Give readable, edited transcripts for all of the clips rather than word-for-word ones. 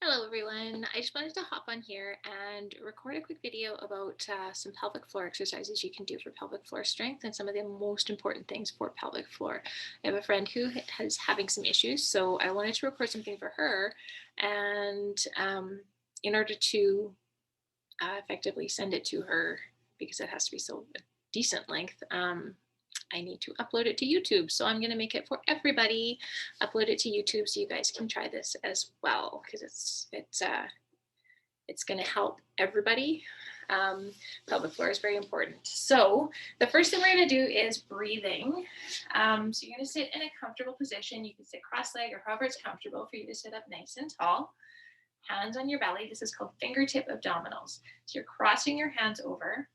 Hello everyone, I just wanted to hop on here and record a quick video about some pelvic floor exercises you can do for pelvic floor strength and some of the most important things for pelvic floor. I have a friend who is having some issues, so I wanted to record something for her, and in order to effectively send it to her, because it has to be so a decent length, I need to upload it to YouTube. So I'm going to make it for everybody, upload it to YouTube so you guys can try this as well, because it's going to help everybody. Pelvic floor is very important. So the first thing we're going to do is breathing. So you're going to sit in a comfortable position. You can sit cross-legged or however it's comfortable for you to sit up nice and tall. Hands on your belly. This is called fingertip abdominals. So you're crossing your hands over,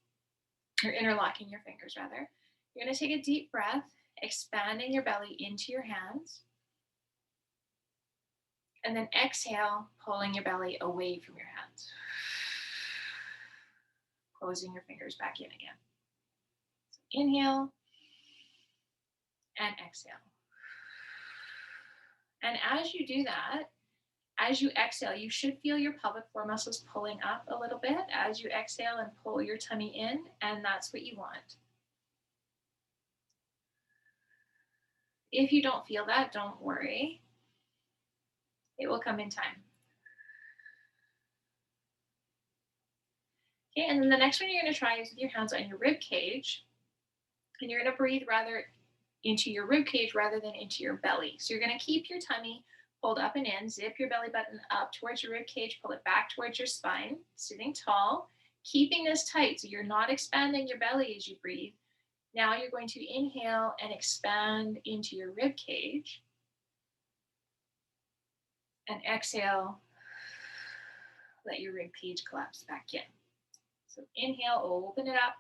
or interlocking your fingers rather. You're going to take a deep breath, expanding your belly into your hands. And then exhale, pulling your belly away from your hands. Closing your fingers back in again. So inhale and exhale. And as you do that, as you exhale, you should feel your pelvic floor muscles pulling up a little bit as you exhale and pull your tummy in, and that's what you want. If you don't feel that, don't worry. It will come in time. Okay, and then the next one you're going to try is with your hands on your rib cage, and you're going to breathe into your rib cage rather than into your belly. So you're going to keep your tummy pulled up and in, zip your belly button up towards your rib cage, pull it back towards your spine, sitting tall, keeping this tight so you're not expanding your belly as you breathe. Now you're going to inhale and expand into your rib cage, and exhale, let your rib cage collapse back in. So inhale, open it up,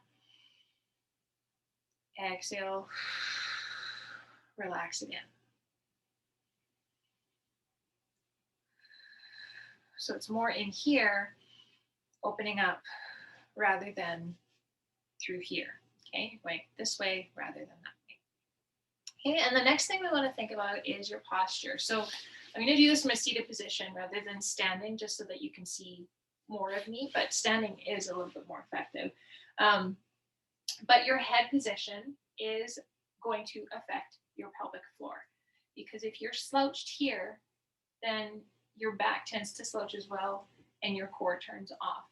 exhale, relax it in. So it's more in here, opening up rather than through here. Okay, going this way rather than that way. Okay, and the next thing we want to think about is your posture. So I'm going to do this from a seated position rather than standing, just so that you can see more of me, but standing is a little bit more effective. But your head position is going to affect your pelvic floor, because if you're slouched here, then your back tends to slouch as well, and your core turns off,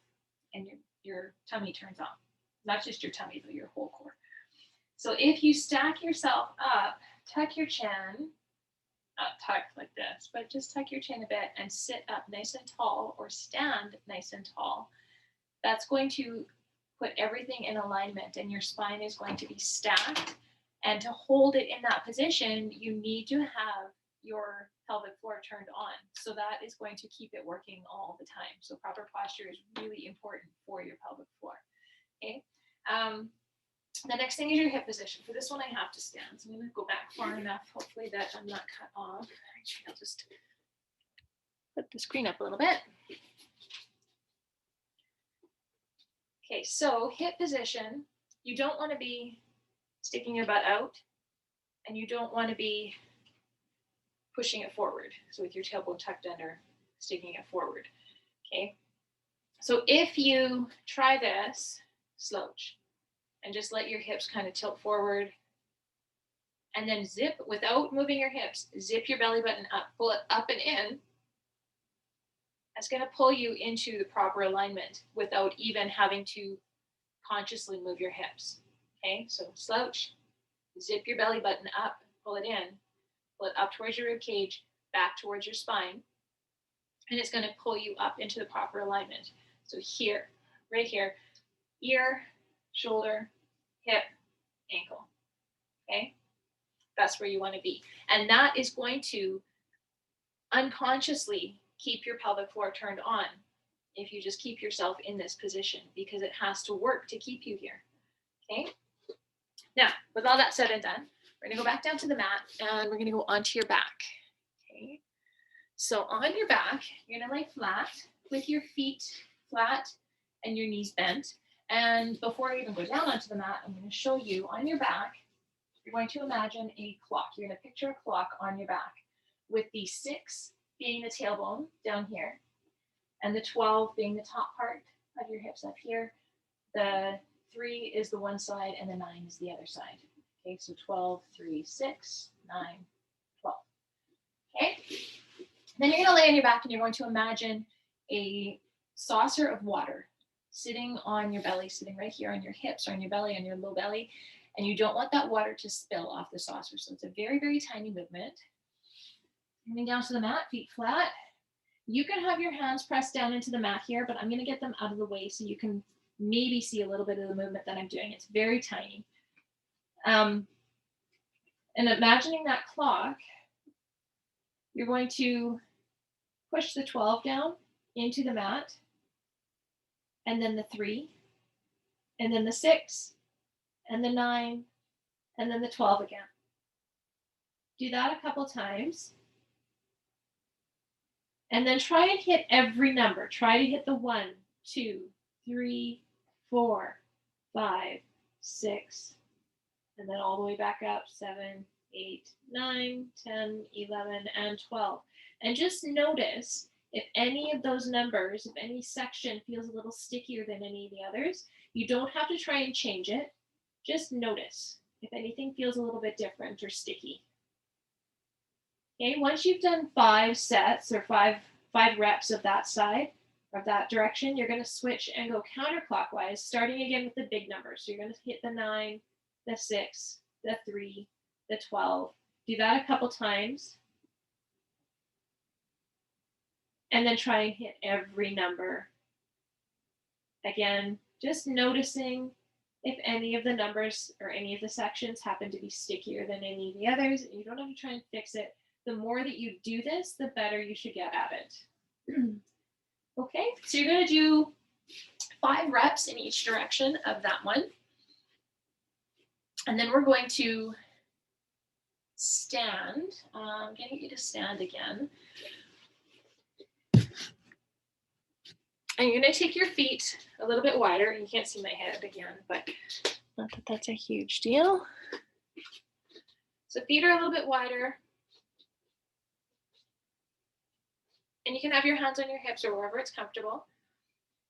and your tummy turns off. Not just your tummy, but your whole core. So if you stack yourself up, tuck your chin, not tuck like this, but just tuck your chin a bit and sit up nice and tall, or stand nice and tall, that's going to put everything in alignment, and your spine is going to be stacked. And to hold it in that position, you need to have your pelvic floor turned on. So that is going to keep it working all the time. So proper posture is really important for your pelvic floor. Okay. The next thing is your hip position. For this one, I have to stand. So I'm going to go back far enough, hopefully that I'm not cut off. Actually, I'll just put the screen up a little bit. Okay, so hip position, you don't want to be sticking your butt out, and you don't want to be pushing it forward. So with your tailbone tucked under, sticking it forward. Okay, so if you try this, slouch, and just let your hips kind of tilt forward, and then zip without moving your hips, zip your belly button up, pull it up and in. That's going to pull you into the proper alignment without even having to consciously move your hips. Okay, so slouch, zip your belly button up, pull it in, pull it up towards your rib cage, back towards your spine, and it's going to pull you up into the proper alignment. So here, right here, ear, shoulder, hip, ankle. Okay, that's where you want to be. And that is going to unconsciously keep your pelvic floor turned on if you just keep yourself in this position, because it has to work to keep you here. Okay, now with all that said and done, we're going to go back down to the mat, and we're going to go onto your back. Okay, so on your back, you're going to lay flat with your feet flat and your knees bent. And before I even go down onto the mat, I'm going to show you on your back, you're going to imagine a clock. You're going to picture a clock on your back with the 6 being the tailbone down here, and the 12 being the top part of your hips up here. The 3 is the one side, and the 9 is the other side. Okay, so 12, 3, 6, 9, 12. Okay, then you're going to lay on your back and you're going to imagine a saucer of water sitting on your belly, sitting right here on your hips or on your belly, on your low belly, and you don't want that water to spill off the saucer. So it's a very, very tiny movement. Coming down to the mat, feet flat. You can have your hands pressed down into the mat here, but I'm going to get them out of the way so you can maybe see a little bit of the movement that I'm doing. It's very tiny. And imagining that clock, you're going to push the 12 down into the mat, and then the 3, and then the 6, and the 9, and then the 12 again. Do that a couple times. And then try and hit every number. Try to hit the 1, 2, 3, 4, 5, 6, and then all the way back up, 7, 8, 9, 10, 11, and 12. And just notice if any of those numbers, if any section feels a little stickier than any of the others. You don't have to try and change it. Just notice if anything feels a little bit different or sticky. Okay, once you've done 5 sets or five reps of that side, of that direction, you're going to switch and go counterclockwise, starting again with the big numbers. So you're going to hit the 9, the 6, the 3, the 12. Do that a couple times. And then try and hit every number. Again, just noticing if any of the numbers or any of the sections happen to be stickier than any of the others. You don't have to try and fix it. The more that you do this, the better you should get at it. Okay, so you're going to do 5 reps in each direction of that one. And then we're going to stand. I'm getting you to stand again. And you're going to take your feet a little bit wider. You can't see my head again, but not that that's a huge deal. So feet are a little bit wider. And you can have your hands on your hips or wherever it's comfortable.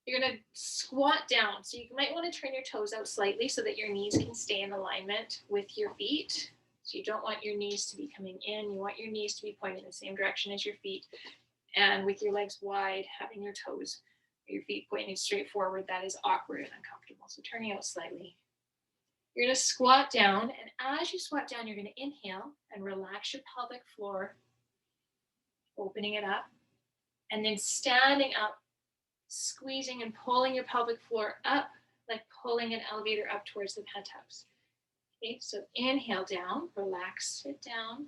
You're going to squat down. So you might want to turn your toes out slightly so that your knees can stay in alignment with your feet. So you don't want your knees to be coming in. You want your knees to be pointing in the same direction as your feet. And with your legs wide, having your toes or your feet pointing straight forward, that is awkward and uncomfortable. So turning out slightly. You're going to squat down. And as you squat down, you're going to inhale and relax your pelvic floor, opening it up. And then standing up, squeezing and pulling your pelvic floor up, like pulling an elevator up towards the penthouse. Okay, so inhale down, relax it down.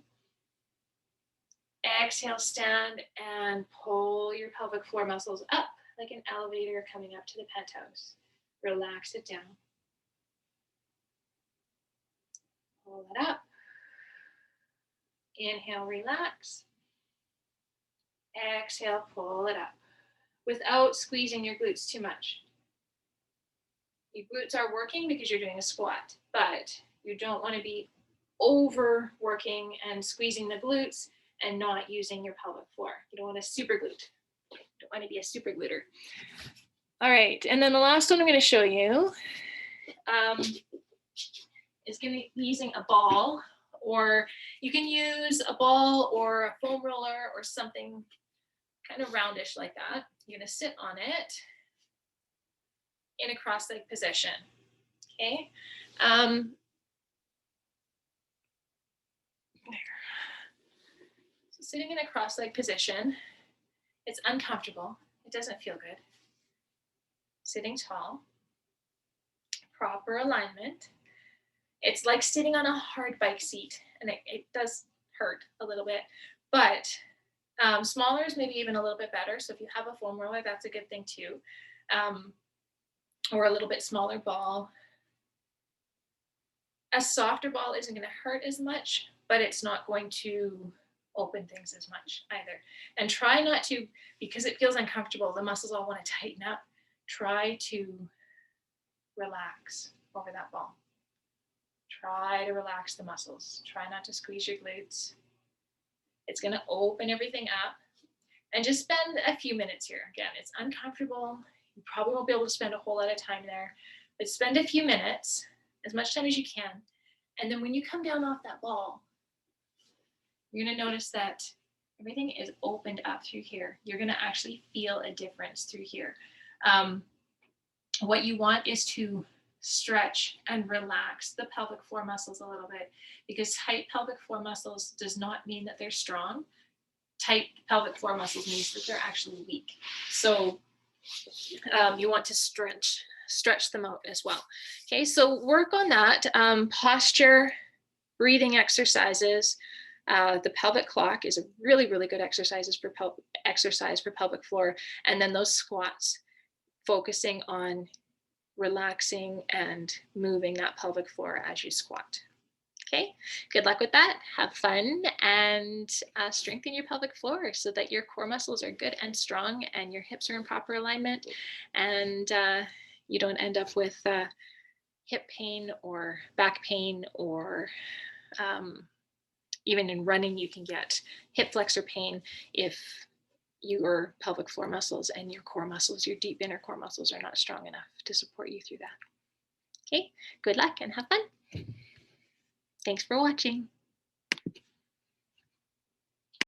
Exhale, stand and pull your pelvic floor muscles up like an elevator coming up to the penthouse. Relax it down. Pull it up. Inhale, relax. Exhale, pull it up without squeezing your glutes too much. Your glutes are working because you're doing a squat, but you don't want to be overworking and squeezing the glutes and not using your pelvic floor. You don't want a super glute. You don't want to be a super gluter. All right, and then the last one I'm going to show you is going to be using a ball, or you can use a ball or a foam roller or something kind of roundish like that. You're going to sit on it in a cross-legged position. Okay. So sitting in a cross-legged position, it's uncomfortable. It doesn't feel good. Sitting tall, proper alignment. It's like sitting on a hard bike seat, and it does hurt a little bit, but smaller is maybe even a little bit better. So if you have a foam roller, that's a good thing too. Or a little bit smaller ball. A softer ball isn't going to hurt as much, but it's not going to open things as much either. And try not to, because it feels uncomfortable, the muscles all want to tighten up. Try to relax over that ball. Try to relax the muscles. Try not to squeeze your glutes. It's going to open everything up. And just spend a few minutes here. Again, it's uncomfortable. You probably won't be able to spend a whole lot of time there, but spend a few minutes, as much time as you can. And then when you come down off that ball, you're going to notice that everything is opened up through here. You're going to actually feel a difference through here. What you want is to stretch and relax the pelvic floor muscles a little bit, because tight pelvic floor muscles does not mean that they're strong. Tight pelvic floor muscles means that they're actually weak. So you want to stretch them out as well. Okay, so work on that. Posture, breathing exercises. The pelvic clock is a really, really good exercise for pelvic floor. And then those squats, focusing on relaxing and moving that pelvic floor as you squat. Okay, good luck with that. Have fun and strengthen your pelvic floor so that your core muscles are good and strong and your hips are in proper alignment, and you don't end up with hip pain or back pain, or even in running, you can get hip flexor pain if your pelvic floor muscles and your core muscles, your deep inner core muscles, are not strong enough to support you through that. Okay, good luck and have fun. Thanks for watching.